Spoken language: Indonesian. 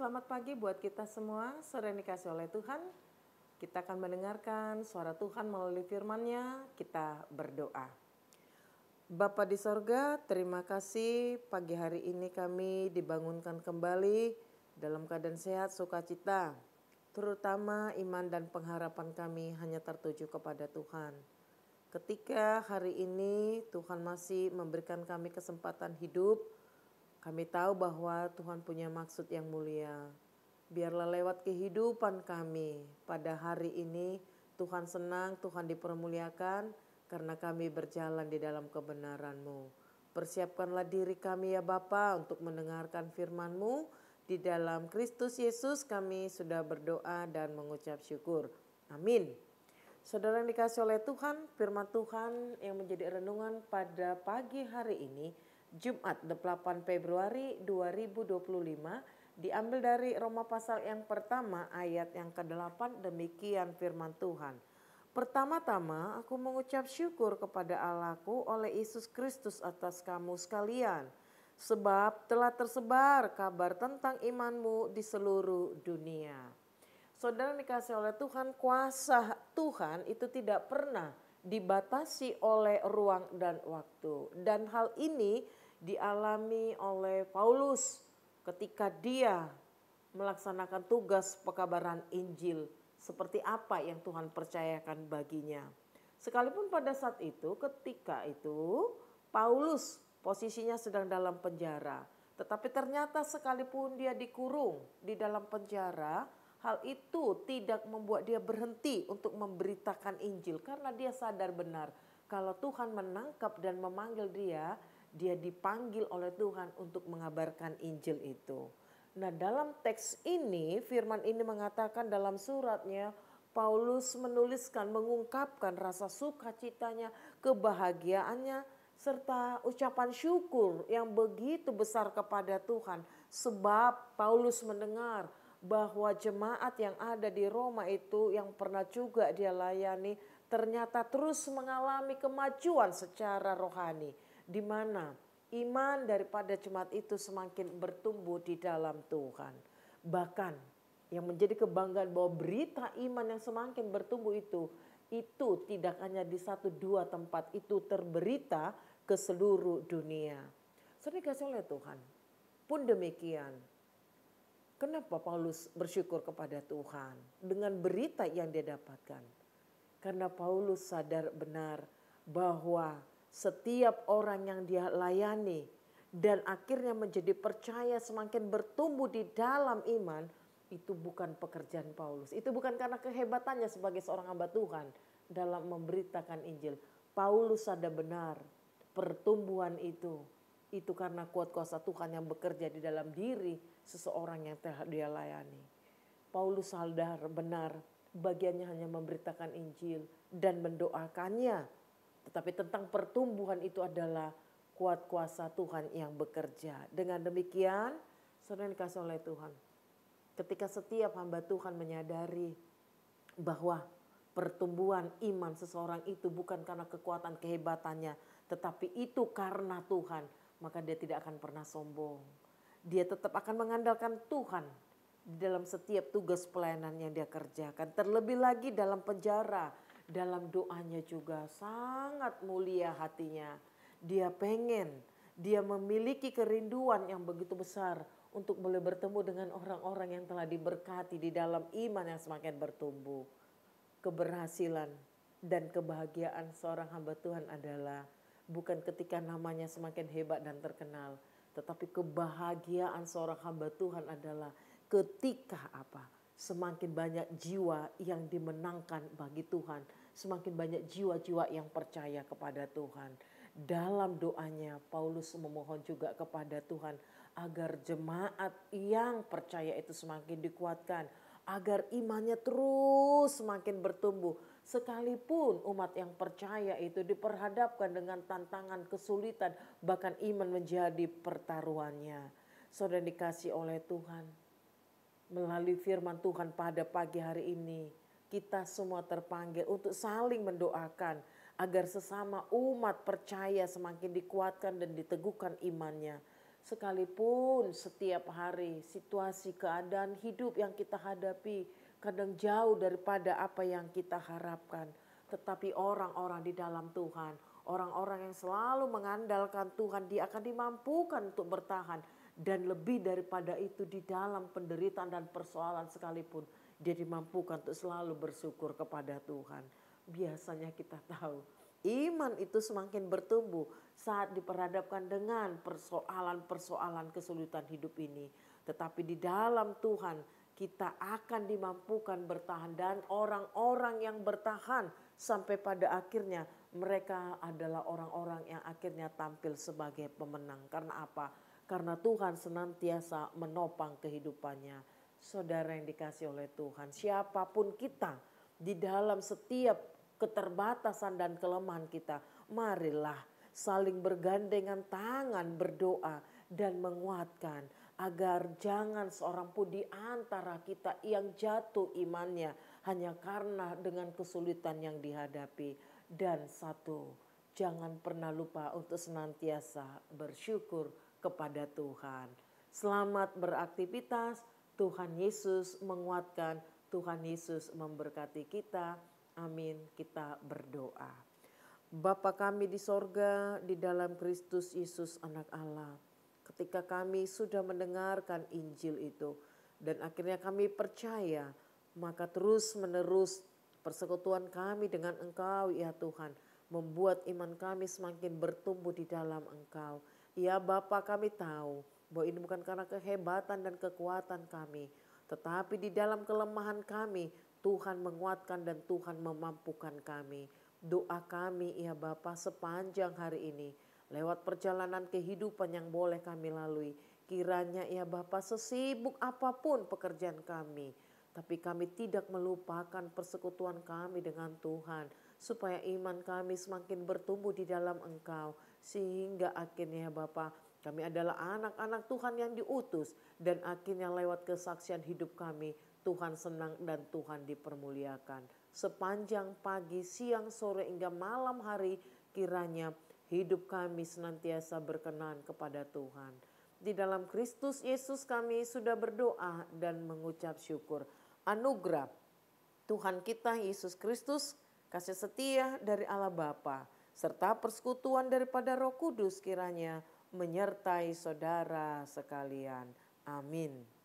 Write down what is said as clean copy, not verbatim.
selamat pagi buat kita semua. Saudara yang dikasih oleh Tuhan, kita akan mendengarkan suara Tuhan melalui firman-Nya. Kita berdoa. Bapa di sorga, terima kasih pagi hari ini kami dibangunkan kembali dalam keadaan sehat, sukacita. Terutama iman dan pengharapan kami hanya tertuju kepada Tuhan. Ketika hari ini Tuhan masih memberikan kami kesempatan hidup, kami tahu bahwa Tuhan punya maksud yang mulia. Biarlah lewat kehidupan kami pada hari ini, Tuhan senang, Tuhan dipermuliakan karena kami berjalan di dalam kebenaran-Mu. Persiapkanlah diri kami ya Bapa untuk mendengarkan firman-Mu. Di dalam Kristus Yesus kami sudah berdoa dan mengucap syukur. Amin. Saudara yang dikasih oleh Tuhan, firman Tuhan yang menjadi renungan pada pagi hari ini, Jumat 8 Februari 2025, diambil dari Roma pasal yang pertama ayat yang ke-8, demikian firman Tuhan. Pertama-tama aku mengucap syukur kepada Allahku oleh Yesus Kristus atas kamu sekalian, sebab telah tersebar kabar tentang imanmu di seluruh dunia. Saudara dikasih oleh Tuhan, kuasa Tuhan itu tidak pernah dibatasi oleh ruang dan waktu. Dan hal ini dialami oleh Paulus ketika dia melaksanakan tugas pekabaran Injil seperti apa yang Tuhan percayakan baginya. Sekalipun pada saat itu, ketika itu Paulus posisinya sedang dalam penjara. Tetapi ternyata sekalipun dia dikurung di dalam penjara, hal itu tidak membuat dia berhenti untuk memberitakan Injil. Karena dia sadar benar kalau Tuhan menangkap dan memanggil dia dipanggil oleh Tuhan untuk mengabarkan Injil itu. Nah, dalam teks ini, firman ini mengatakan dalam suratnya, Paulus menuliskan, mengungkapkan rasa sukacitanya, kebahagiaannya, serta ucapan syukur yang begitu besar kepada Tuhan. Sebab Paulus mendengar bahwa jemaat yang ada di Roma itu yang pernah juga dia layani, ternyata terus mengalami kemajuan secara rohani, di mana iman daripada jemaat itu semakin bertumbuh di dalam Tuhan. Bahkan yang menjadi kebanggaan bahwa berita iman yang semakin bertumbuh itu tidak hanya di 1-2 tempat, itu terberita ke seluruh dunia. Saudara dikasih oleh Tuhan, pun demikian, kenapa Paulus bersyukur kepada Tuhan dengan berita yang dia dapatkan? Karena Paulus sadar benar bahwa setiap orang yang dia layani dan akhirnya menjadi percaya, semakin bertumbuh di dalam iman, itu bukan pekerjaan Paulus. Itu bukan karena kehebatannya sebagai seorang hamba Tuhan dalam memberitakan Injil. Paulus sadar benar pertumbuhan itu karena kuat kuasa Tuhan yang bekerja di dalam diri seseorang yang telah dia layani. Paulus sadar benar bagiannya hanya memberitakan Injil dan mendoakannya. Tetapi tentang pertumbuhan itu adalah kuat kuasa Tuhan yang bekerja. Dengan demikian, saudara yang dikasih oleh Tuhan, ketika setiap hamba Tuhan menyadari bahwa pertumbuhan iman seseorang itu bukan karena kekuatan kehebatannya, tetapi itu karena Tuhan, maka dia tidak akan pernah sombong. Dia tetap akan mengandalkan Tuhan di dalam setiap tugas pelayanan yang dia kerjakan. Terlebih lagi dalam penjara, dalam doanya juga sangat mulia hatinya. Dia memiliki kerinduan yang begitu besar untuk boleh bertemu dengan orang-orang yang telah diberkati di dalam iman yang semakin bertumbuh. Keberhasilan dan kebahagiaan seorang hamba Tuhan adalah bukan ketika namanya semakin hebat dan terkenal, tetapi kebahagiaan seorang hamba Tuhan adalah ketika semakin banyak jiwa yang dimenangkan bagi Tuhan, semakin banyak jiwa-jiwa yang percaya kepada Tuhan. Dalam doanya Paulus memohon juga kepada Tuhan agar jemaat yang percaya itu semakin dikuatkan, agar imannya terus semakin bertumbuh. Sekalipun umat yang percaya itu diperhadapkan dengan tantangan, kesulitan, bahkan iman menjadi pertaruhannya. Saudara dikasih oleh Tuhan, melalui firman Tuhan pada pagi hari ini, kita semua terpanggil untuk saling mendoakan agar sesama umat percaya semakin dikuatkan dan diteguhkan imannya. Sekalipun setiap hari situasi keadaan hidup yang kita hadapi kadang jauh daripada apa yang kita harapkan. Tetapi orang-orang di dalam Tuhan, orang-orang yang selalu mengandalkan Tuhan, dia akan dimampukan untuk bertahan. Dan lebih daripada itu di dalam penderitaan dan persoalan sekalipun, dia dimampukan untuk selalu bersyukur kepada Tuhan. Biasanya kita tahu iman itu semakin bertumbuh saat diperhadapkan dengan persoalan-persoalan kesulitan hidup ini. Tetapi di dalam Tuhan kita akan dimampukan bertahan, dan orang-orang yang bertahan sampai pada akhirnya mereka adalah orang-orang yang akhirnya tampil sebagai pemenang. Karena apa? Karena Tuhan senantiasa menopang kehidupannya. Saudara yang dikasih oleh Tuhan, siapapun kita di dalam setiap keterbatasan dan kelemahan kita, marilah saling bergandengan tangan berdoa dan menguatkan agar jangan seorang pun di antara kita yang jatuh imannya hanya karena dengan kesulitan yang dihadapi. Dan satu, jangan pernah lupa untuk senantiasa bersyukur kepada Tuhan. Selamat beraktivitas, Tuhan Yesus menguatkan, Tuhan Yesus memberkati kita. Amin. Kita berdoa. Bapa kami di sorga, di dalam Kristus Yesus anak Allah. Ketika kami sudah mendengarkan Injil itu dan akhirnya kami percaya, maka terus menerus persekutuan kami dengan Engkau ya Tuhan, membuat iman kami semakin bertumbuh di dalam Engkau. Ya Bapa, kami tahu bahwa ini bukan karena kehebatan dan kekuatan kami, tetapi di dalam kelemahan kami Tuhan menguatkan dan Tuhan memampukan kami. Doa kami ya Bapa sepanjang hari ini, lewat perjalanan kehidupan yang boleh kami lalui, kiranya ya Bapa sesibuk apapun pekerjaan kami, tapi kami tidak melupakan persekutuan kami dengan Tuhan, supaya iman kami semakin bertumbuh di dalam Engkau. Sehingga akhirnya ya Bapa, kami adalah anak-anak Tuhan yang diutus, dan akhirnya lewat kesaksian hidup kami, Tuhan senang dan Tuhan dipermuliakan. Sepanjang pagi, siang, sore, hingga malam hari, kiranya hidup kami senantiasa berkenan kepada Tuhan. Di dalam Kristus Yesus kami sudah berdoa dan mengucap syukur. Anugerah Tuhan kita Yesus Kristus, kasih setia dari Allah Bapa, serta persekutuan daripada Roh Kudus kiranya menyertai saudara sekalian. Amin.